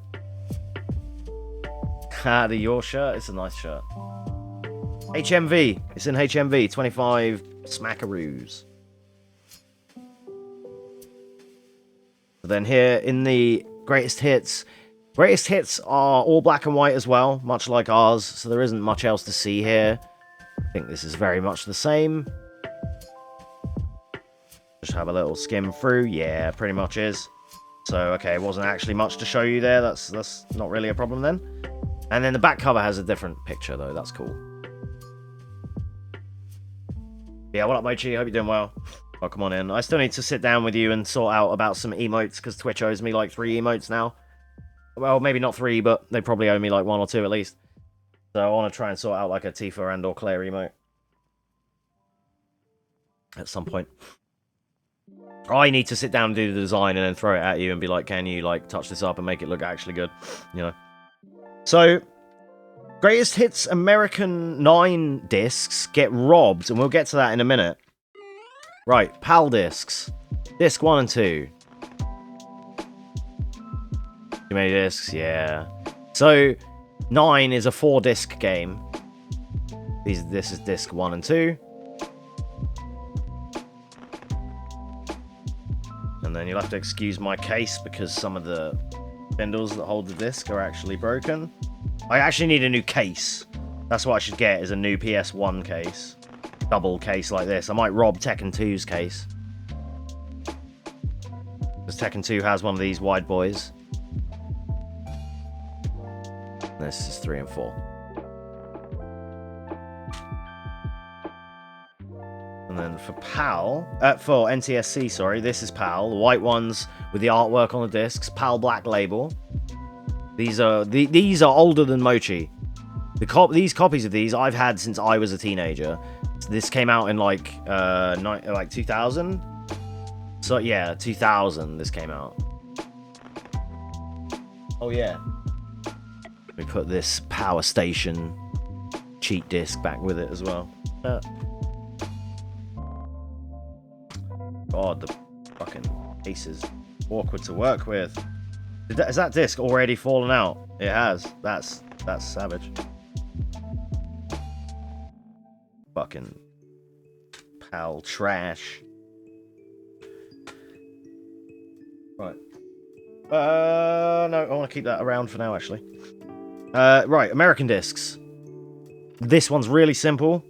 The Your shirt. It's a nice shirt. HMV. It's in HMV. 25 smackaroos. Then here in the Greatest Hits. Greatest Hits are all black and white as well, much like ours, so there isn't much else to see here. I think this is very much the same. Just have a little skim through. Yeah, pretty much is. So, okay, wasn't actually much to show you there. That's not really a problem then. And then the back cover has a different picture, though. That's cool. Yeah, what up, Mochi? Hope you're doing well. Oh, come on in. I still need to sit down with you and sort out about some emotes, because Twitch owes me like 3 emotes now. Well, maybe not 3, but they probably owe me like 1 or 2 at least. So I want to try and sort out like a Tifa and or Claire emote. At some point. I need to sit down and do the design and then throw it at you and be like, can you like touch this up and make it look actually good? You know. So, Greatest Hits American 9 discs get robbed, and we'll get to that in a minute. Right, PAL discs. Disc 1 and 2. Too many discs, yeah. So, 9 is a 4-disc game. This is disc 1 and 2. And then you'll have to excuse my case because some of the spindles that hold the disc are actually broken. I actually need a new case. That's what I should get, is a new PS1 case. Double case like this. I might rob Tekken 2's case. Because Tekken 2 has one of these wide boys. This is 3 and 4. And then for PAL, for NTSC, sorry, this is PAL. The white ones with the artwork on the discs. PAL Black Label. These are older than Mochi. These copies of these I've had since I was a teenager. This came out in like 2000. So yeah, 2000. This came out. Oh yeah. Let me put this Power Station cheat disc back with it as well. God, the fucking case is awkward to work with. Has that disc already fallen out? It has. That's savage. Fucking PAL trash. Right. No, I want to keep that around for now, actually. Right, American discs. This one's really simple.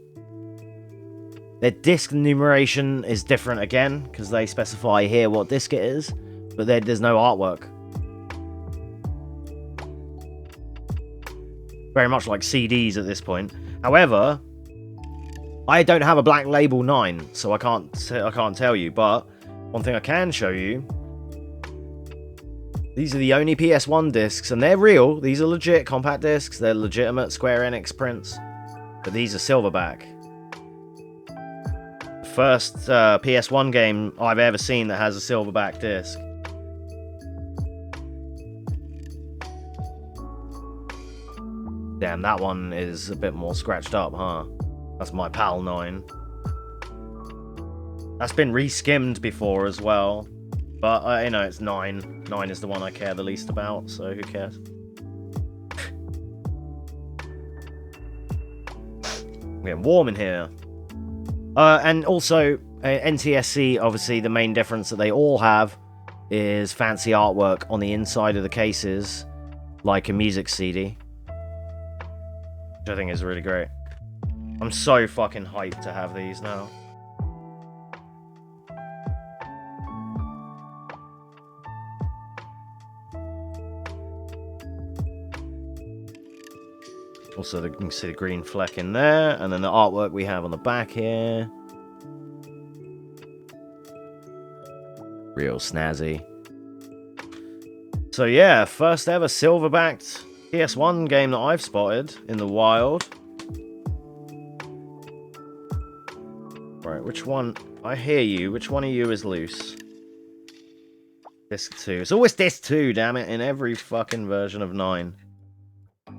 Their disc numeration is different again, because they specify here what disc it is, but there's no artwork. Very much like CDs at this point. However, I don't have a Black Label 9, so I can't tell you, but one thing I can show you, these are the only PS1 discs, and they're real. These are legit compact discs. They're legitimate Square Enix prints, but these are silverback. The first PS1 game I've ever seen that has a silverback disc. Damn, that one is a bit more scratched up, huh? That's my PAL 9. That's been re-skimmed before as well. But, you know, it's 9. 9 is the one I care the least about, so who cares? We're getting warm in here. And also, NTSC, obviously, the main difference that they all have is fancy artwork on the inside of the cases, like a music CD. Which I think is really great. I'm so fucking hyped to have these now. Also, you can see the green fleck in there, and then the artwork we have on the back here. Real snazzy. So yeah, first ever silver-backed PS1 game that I've spotted in the wild. Right, which one? I hear you. Which one of you is loose? Disc 2. It's always Disc 2, damn it, in every fucking version of 9.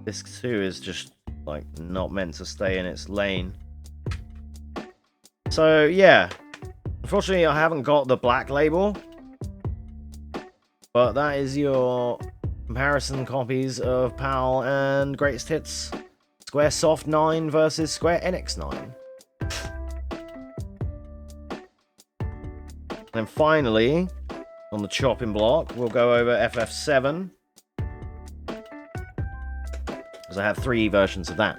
Disc 2 is just, like, not meant to stay in its lane. So, yeah. Unfortunately, I haven't got the black label. But that is your comparison copies of PAL and Greatest Hits Squaresoft 9 versus Square Enix 9. And then finally, on the chopping block, we'll go over FF7. Because I have 3 versions of that.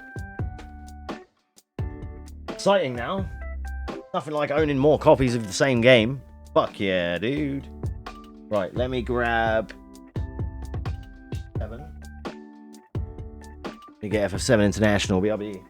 Exciting now. Nothing like owning more copies of the same game. Fuck yeah, dude. Right, let me grab 7. You get FF7 International, BRB.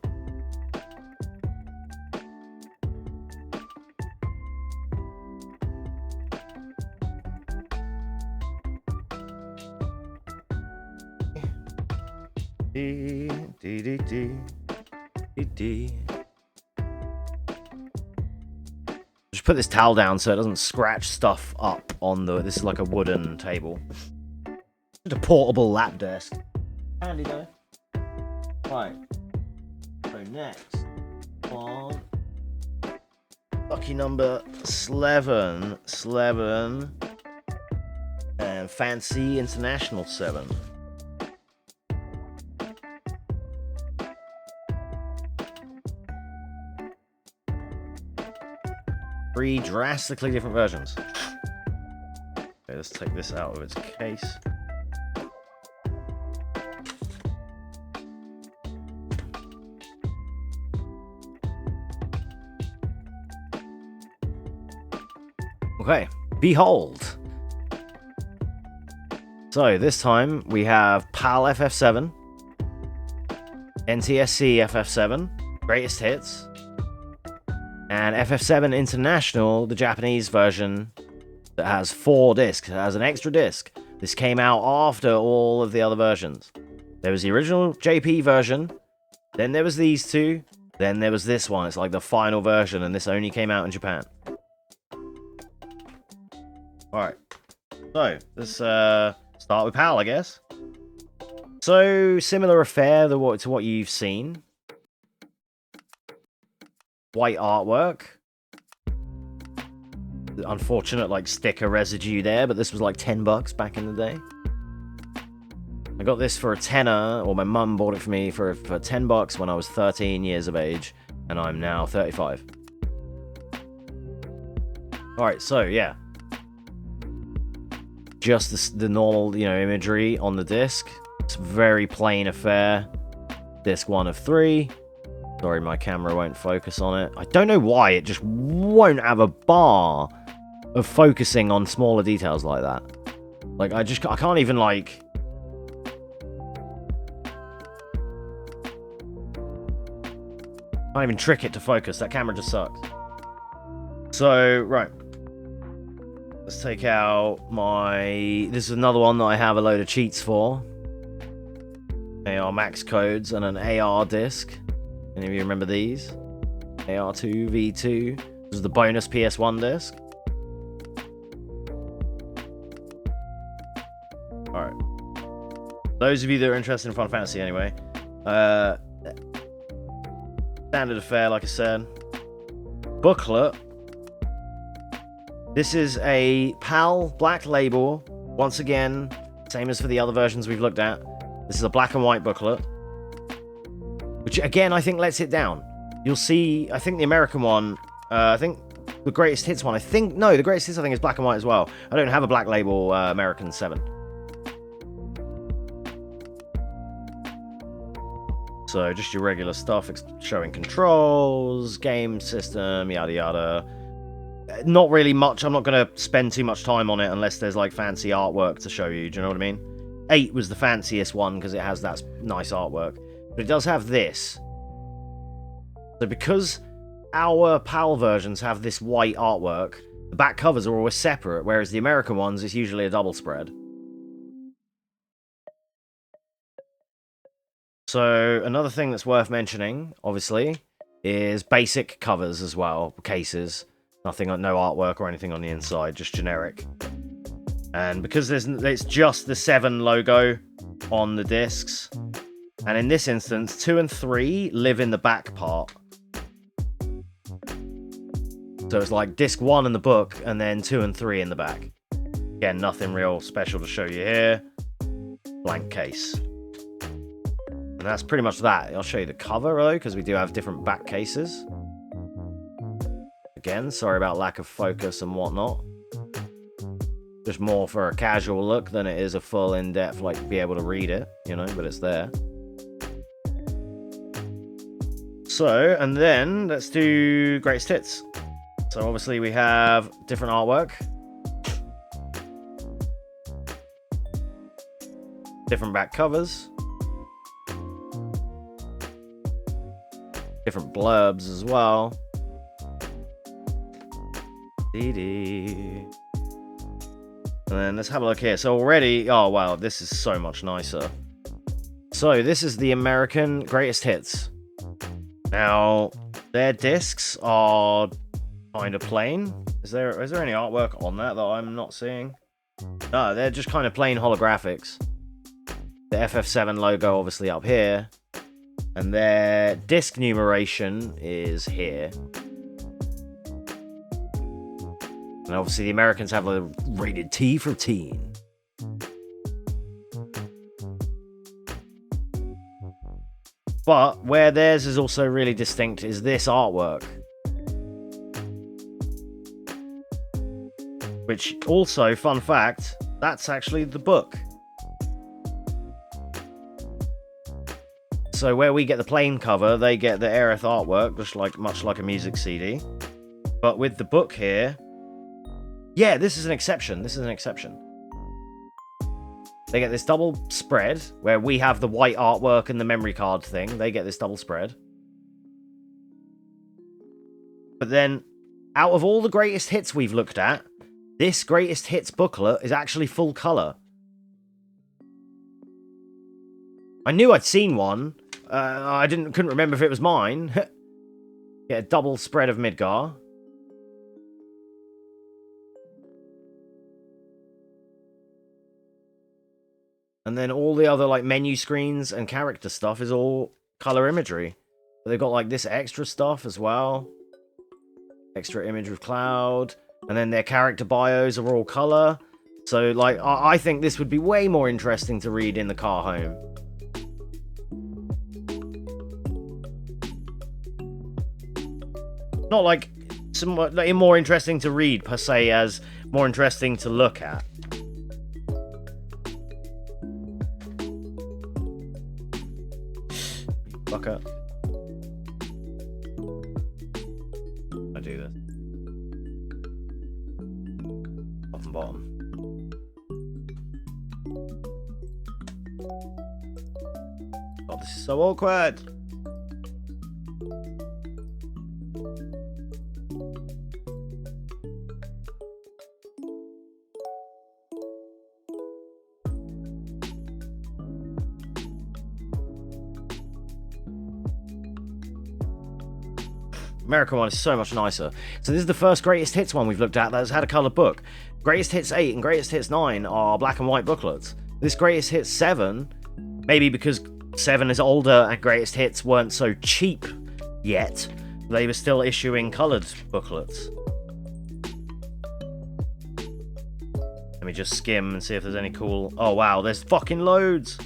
Just put this towel down so it doesn't scratch stuff up on the... This is like a wooden table. Just a portable lap desk. Handy though. Right. So next on lucky number 11. And Fancy International 7. 3 drastically different versions. Okay, let's take this out of its case. Okay, behold. So this time we have PAL FF7, NTSC FF7, Greatest Hits, and FF7 International, the Japanese version that has 4 discs. It has an extra disc. This came out after all of the other versions. There was the original JP version, then there was these 2, then there was this one. It's like the final version, and this only came out in Japan. Alright, so let's start with PAL, I guess. So, similar affair to what you've seen. White artwork. Unfortunate, like, sticker residue there, but this was like $10 back in the day. I got this for a tenner, or my mum bought it for me for $10 when I was 13 years of age, and I'm now 35. Alright, so, yeah. Just the normal, imagery on the disc. It's a very plain affair. Disc 1 of 3. Sorry, my camera won't focus on it. I don't know why, it just won't have a bar of focusing on smaller details like that. Like, I can't even, like... Can't even trick it to focus. That camera just sucks. So, right. Let's take out my... This is another one that I have a load of cheats for. AR max codes and an AR disc. Any of you remember these? AR2, V2. This is the bonus PS1 disc. Alright. Those of you that are interested in Final Fantasy anyway. Standard affair, like I said. Booklet. This is a PAL black label. Once again, same as for the other versions we've looked at. This is a black and white booklet. Which, again, I think lets it down. You'll see, I think the American one, I think the greatest hits one, the greatest hits I think is black and white as well. I don't have a black label American 7. So just your regular stuff, showing controls, game system, yada yada. Not really much. I'm not going to spend too much time on it unless there's like fancy artwork to show you. Do you know what I mean? 8 was the fanciest one because it has that nice artwork. But it does have this. So because our PAL versions have this white artwork, the back covers are always separate, whereas the American ones, it's usually a double spread. So another thing that's worth mentioning, obviously, is basic covers as well, cases. Nothing, no artwork or anything on the inside, just generic. And because it's just the 7 logo on the discs, and in this instance, 2 and 3 live in the back part. So it's like disc 1 in the book, and then 2 and 3 in the back. Again, nothing real special to show you here. Blank case. And that's pretty much that. I'll show you the cover, though, because we do have different back cases. Again, sorry about lack of focus and whatnot. Just more for a casual look than it is a full in-depth, like, be able to read it, you know, but it's there. So, and then let's do greatest hits. So obviously we have different artwork. Different back covers. Different blurbs as well. And then let's have a look here. So already, oh wow, this is so much nicer. So this is the American greatest hits. Now, their discs are kind of plain. Is there any artwork on that I'm not seeing? No, they're just kind of plain holographics. The FF7 logo obviously up here. And their disc numeration is here. And obviously the Americans have a rated T for teen. But where theirs is also really distinct is this artwork. Which also, fun fact, that's actually the book. So where we get the plain cover, they get the Aerith artwork, just like much like a music CD. But with the book here, yeah, this is an exception. This is an exception. They get this double spread, where we have the white artwork and the memory card thing. They get this double spread. But then, out of all the greatest hits we've looked at, this greatest hits booklet is actually full color. I knew I'd seen one. I couldn't remember if it was mine. Get a double spread of Midgar. And then all the other like menu screens and character stuff is all color imagery. But they've got like this extra stuff as well. Extra image with Cloud. And then their character bios are all color. So like I think this would be way more interesting to read in the car home. Not like somewhat like, more interesting to read per se as more interesting to look at. Fucker. I do this. Top and bottom. God, this is so awkward. American one is so much nicer. So this is the first greatest hits one we've looked at that has had a colored book. Greatest hits 8 and greatest hits 9 are black and white booklets. This greatest hits 7, maybe because 7 is older and greatest hits weren't so cheap yet. They were still issuing coloured booklets. Let me just skim and see if there's any cool... Oh, wow, there's fucking loads!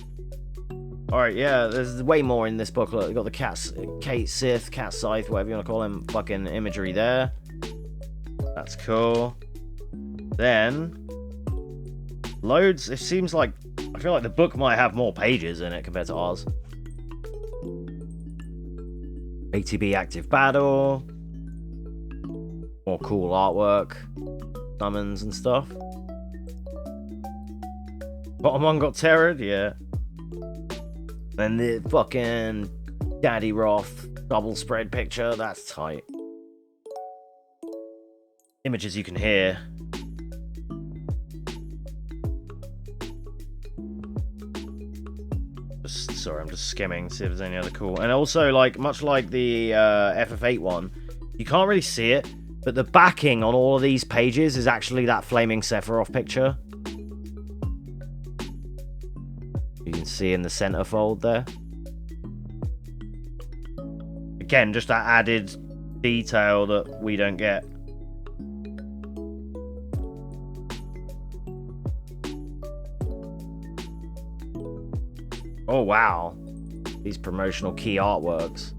Alright, yeah, there's way more in this booklet. We've got the Kate Sith, Cat Scythe, whatever you want to call them, fucking imagery there. That's cool. Then, loads. It seems like, I feel like the book might have more pages in it compared to ours. ATB Active Battle. More cool artwork. Summons and stuff. Bottom one got terrored, yeah. Then the fucking Daddy Roth double spread picture, that's tight. Images you can hear. Sorry, I'm just skimming to see if there's any other cool. And also, like, much like the FF8 one, you can't really see it, but the backing on all of these pages is actually that flaming Sephiroth picture. You can see in the centerfold there. Again, just that added detail that we don't get. Oh, wow. These promotional key artworks.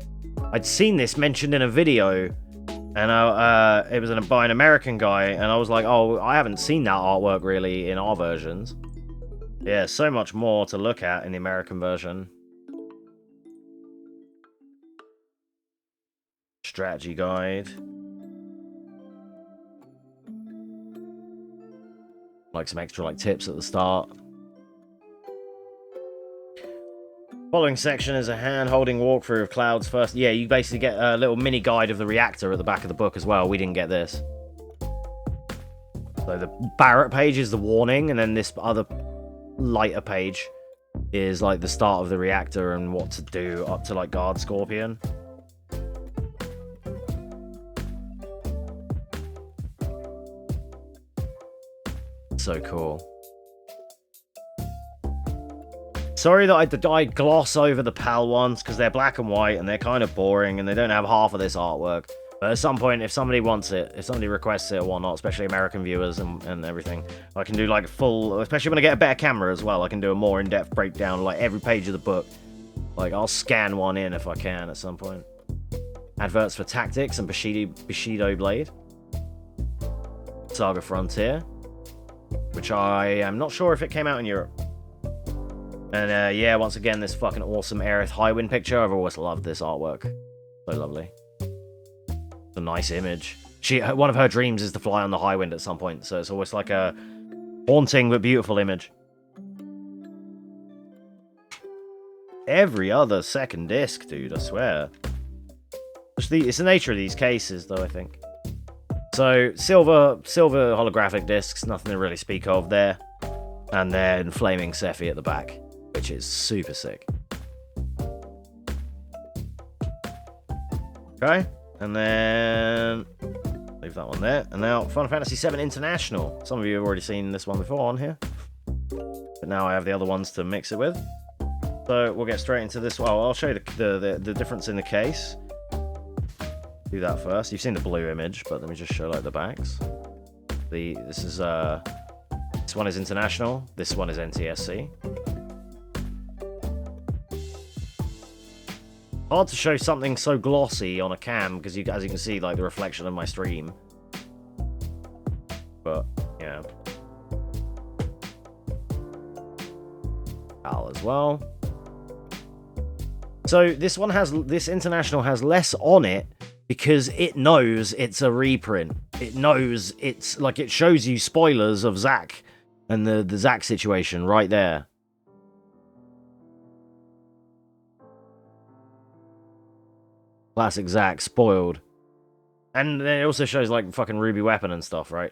I'd seen this mentioned in a video, and it was by an American guy, and I was like, oh, I haven't seen that artwork really in our versions. Yeah, so much more to look at in the American version. Strategy guide. Like some extra like tips at the start. Following section is a hand-holding walkthrough of Cloud's first... Yeah, you basically get a little mini guide of the reactor at the back of the book as well. We didn't get this. So the Barrett page is the warning, and then this other lighter page is like the start of the reactor and what to do up to like Guard Scorpion. So cool. Sorry that I gloss over the PAL ones, because they're black and white, and they're kind of boring, and they don't have half of this artwork. But at some point, if somebody wants it, if somebody requests it or whatnot, especially American viewers and everything, I can do like full, especially when I get a better camera as well, I can do a more in-depth breakdown, like every page of the book. Like, I'll scan one in if I can at some point. Adverts for Tactics and Bushido Blade. Saga Frontier, which I am not sure if it came out in Europe. And yeah, once again, this fucking awesome Aerith Highwind picture. I've always loved this artwork. So lovely. It's a nice image. One of her dreams is to fly on the Highwind at some point, so it's always like a haunting but beautiful image. Every other second disc, dude, I swear. It's the nature of these cases, though, I think. So, silver holographic discs, nothing to really speak of there. And then Flaming Sephi at the back, which is super sick. Okay, and then leave that one there. And now Final Fantasy VII International. Some of you have already seen this one before on here, but now I have the other ones to mix it with. So we'll get straight into this. Well, I'll show you the difference in the case. Do that first. You've seen the blue image, but let me just show like the backs. This one is International. This one is NTSC. Hard to show something so glossy on a cam because as you can see, like the reflection of my stream. But yeah, PAL as well. So this International has less on it because it knows it's a reprint. It knows it's like, it shows you spoilers of Zack and the Zack situation right there. Classic Zack, spoiled. And then it also shows like fucking Ruby Weapon and stuff, right?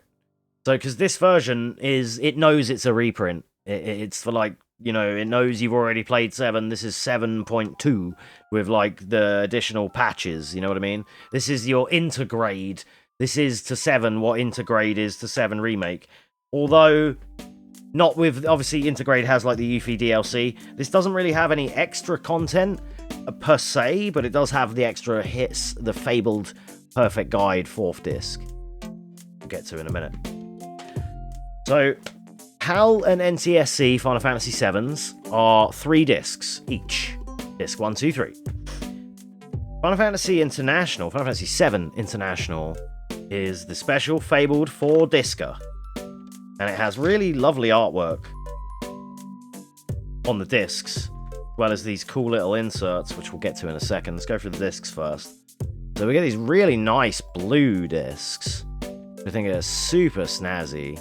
So, because this version it knows it's a reprint. It's for like, you know, it knows you've already played 7. This is 7.2 with like the additional patches, you know what I mean? This is your intergrade. This is to 7 what intergrade is to 7 Remake. Although, not with, obviously intergrade has like the Yuffie DLC. This doesn't really have any extra content. per se, but it does have the extra hits, the fabled Perfect Guide 4th disc. We'll get to in a minute. So, HAL and NTSC Final Fantasy 7s are 3 discs each. Disc 1, 2, 3. Final Fantasy International, Final Fantasy 7 International, is the special fabled 4-discer. And it has really lovely artwork on the discs, as well as these cool little inserts, which we'll get to in a second. Let's go through the discs first. So we get these really nice blue discs. I think they're super snazzy.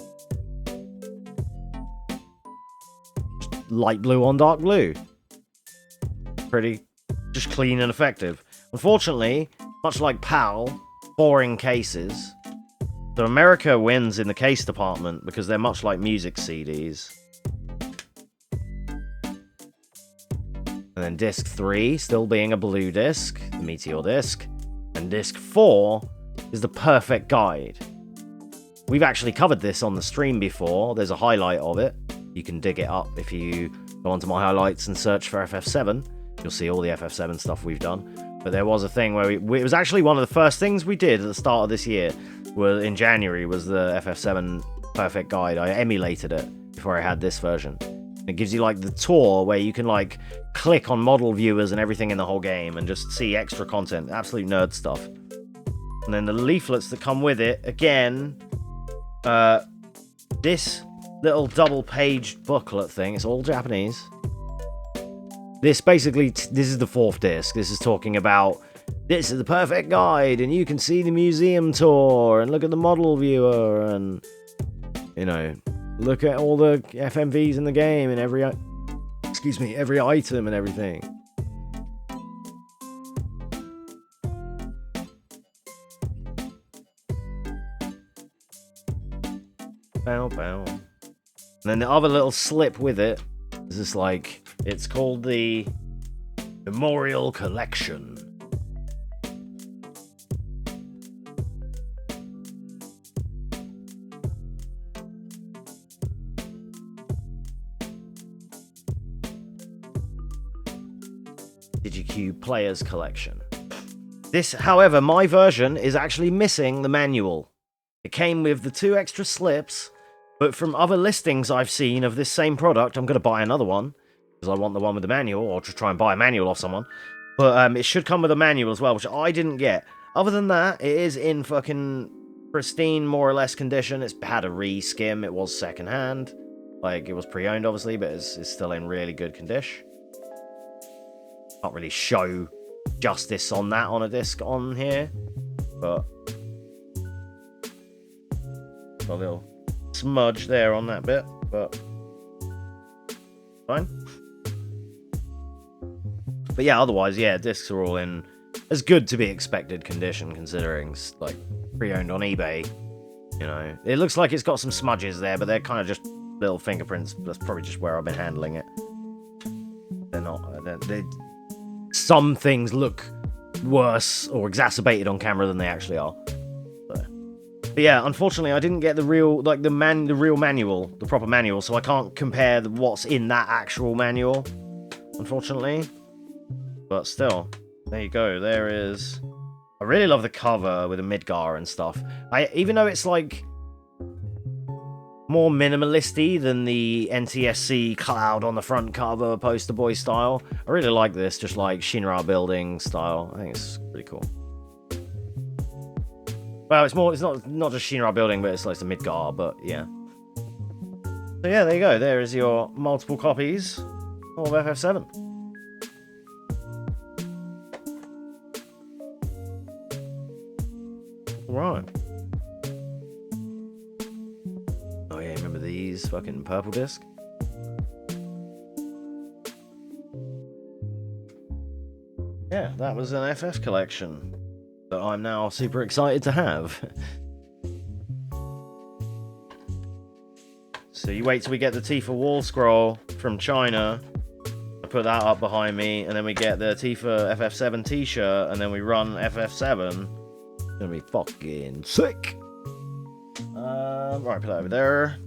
Just light blue on dark blue. Pretty, just clean and effective. Unfortunately, much like PAL, boring cases. So America wins in the case department because they're much like music CDs. And then disc 3 still being a blue disc, the Meteor disc. And disc 4 is the Perfect Guide. We've actually covered this on the stream before. There's a highlight of it. You can dig it up if you go onto my highlights and search for FF7. You'll see all the FF7 stuff we've done. But there was a thing where it was actually one of the first things we did at the start of this year. In January was the FF7 Perfect Guide. I emulated it before I had this version. It gives you like the tour where you can like click on model viewers and everything in the whole game and just see extra content, absolute nerd stuff. And then the leaflets that come with it, again, this little double-page booklet thing, it's all Japanese. This basically, this is the 4th disc. This is talking about, this is the Perfect Guide, and you can see the museum tour, and look at the model viewer, and, you know, look at all the FMVs in the game, and every item and everything. Bow, bow. And then the other little slip with it is just like, it's called the Memorial Collection. DigiCube Players Collection. This, however, my version is actually missing the manual. It came with the 2 extra slips, but from other listings I've seen of this same product, I'm going to buy another one, because I want the one with the manual, or just try and buy a manual off someone. But it should come with a manual as well, which I didn't get. Other than that, it is in fucking pristine, more or less condition. It's had a re-skim. It was secondhand. Like, it was pre-owned, obviously, but it's still in really good condition. Can't really show justice on that on a disc on here, but got a little smudge there on that bit, but fine. But yeah, otherwise, yeah, discs are all in as good to be expected condition, considering like pre-owned on eBay. You know, it looks like it's got some smudges there, but they're kind of just little fingerprints. That's probably just where I've been handling it. They're not. Some things look worse or exacerbated on camera than they actually are. So. But yeah, unfortunately, I didn't get the real, like the real manual, the proper manual, so I can't compare what's in that actual manual, unfortunately. But still, there you go. There is. I really love the cover with the Midgar and stuff. Even though it's like more minimalisty than the NTSC cloud on the front cover poster boy style, I really like this, just like Shinra building style. I think it's pretty cool. Well, it's not just Shinra building, but it's like the Midgar, but yeah. So yeah, there you go. There is your multiple copies of FF7. Right. Oh yeah, remember these fucking purple disc? Yeah, that was an FF collection that I'm now super excited to have. So you wait till we get the Tifa wall scroll from China. I put that up behind me, and then we get the Tifa FF7 t-shirt, and then we run FF7. It's gonna be fucking sick. Right, put that over there.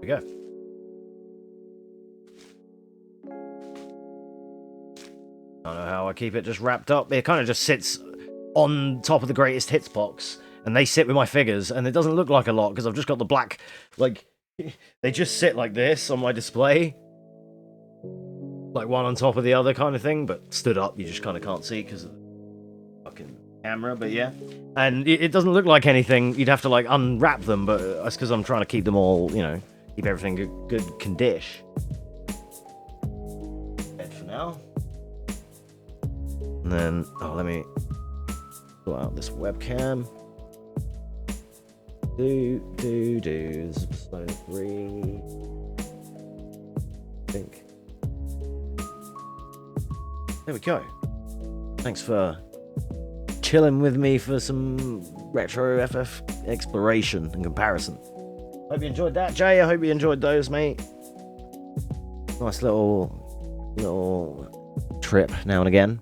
we go. I don't know how I keep it just wrapped up. It kind of just sits on top of the greatest hits box, and they sit with my figures, and it doesn't look like a lot because I've just got the black, like, they just sit like this on my display, like one on top of the other kind of thing, but stood up you just kind of can't see because of the fucking camera. But yeah, and it doesn't look like anything. You'd have to like unwrap them, but that's because I'm trying to keep them all, you know, keep everything good condish. Head for now. And then, oh, let me pull out this webcam. This is episode 3. I think. There we go. Thanks for chilling with me for some retro FF exploration and comparison. Hope you enjoyed that, Jay. I hope you enjoyed those, mate. Nice little trip now and again.